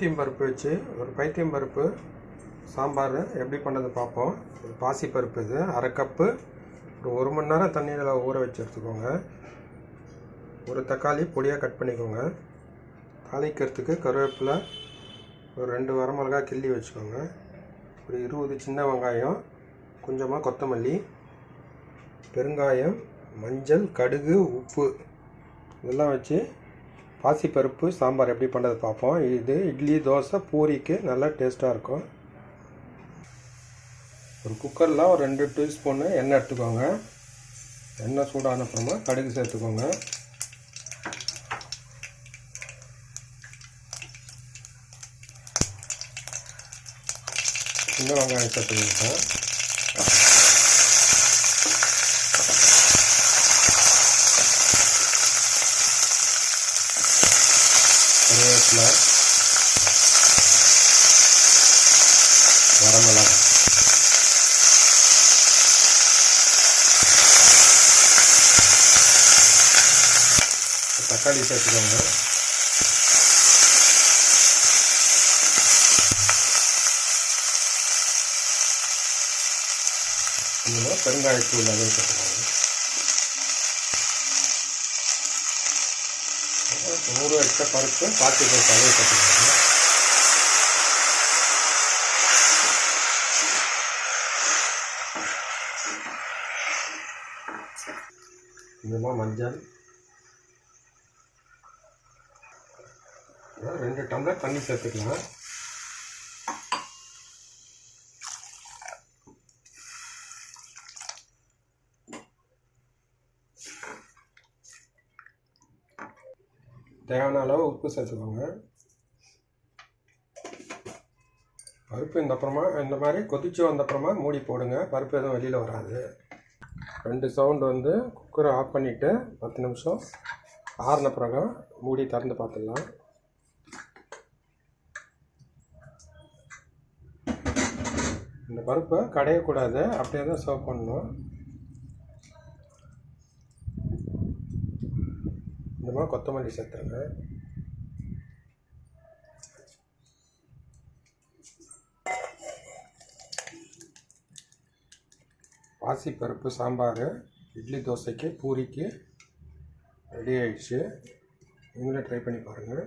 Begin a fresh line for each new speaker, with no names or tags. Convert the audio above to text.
பைத்தியம் பருப்பு வச்சு ஒரு பைத்தியம் பருப்பு சாம்பார் எப்படி பண்ணது பார்ப்போம். ஒரு பாசி பருப்பு இது அரை கப்பு. ஒரு மணி நேரம் தண்ணியில் ஊற வச்சு எடுத்துக்கோங்க. ஒரு தக்காளி பொடியாக கட் பண்ணிக்கோங்க. தாளிக்கிறதுக்கு கருவேப்பிலை, ஒரு 2 வரமிளகாய் கிள்ளி வச்சுக்கோங்க. ஒரு 20 சின்ன வெங்காயம், கொஞ்சமாக கொத்தமல்லி, பெருங்காயம், மஞ்சள், கடுகு, உப்பு இதெல்லாம் வச்சு பாசிப்பருப்பு சாம்பார் எப்படி பண்ணுறது பார்ப்போம். இது இட்லி, தோசை, பூரிக்கு நல்லா டேஸ்ட்டாக இருக்கும். ஒரு குக்கரில் ஒரு 2 டீஸ்பூனு எண்ணெய் எடுத்துக்கோங்க. எண்ணெய் சூடான அப்புறமா கடுகு சேர்த்துக்கோங்க. சின்ன வெங்காயம் சேர்த்துக்கோங்க. கருவேப்பிலை, வரமிளகாய், தக்காளி சேர்த்துக்கோங்க. இன்னும் பெருங்காயத்தூள் அதையும் சேர்த்துக்கோங்க. ஊற வச்ச பருப்பு பாசி பருப்பு அதையும் சேர்த்துக்கோங்க. கொஞ்சமாக மஞ்சள், 2 டம்ளர் தண்ணி சேர்த்துக்கலாம். தேவையான அளவு உப்பு சேர்த்துக்கோங்க. பருப்பு இந்த மாதிரி கொதிச்சு வந்தப்புறமா மூடி போடுங்க. பருப்பு எதுவும் வெளியில் வராது. 2 சவுண்டு குக்கரை ஆஃப் பண்ணிவிட்டு 10 நிமிஷம் ஆறின பிறகு மூடி திறந்து பார்த்துடலாம். இந்த பருப்பை கடையக்கூடாது, அப்படியே தான் சர்வ் பண்ணணும். இந்த மாதிரி கொத்தமல்லி சேர்த்துருங்க. பாசிப்பருப்பு சாம்பார் இட்லி, தோசைக்கு, பூரிக்கு ரெடி ஆயிடுச்சு. நீங்களே ட்ரை பண்ணி பாருங்கள்.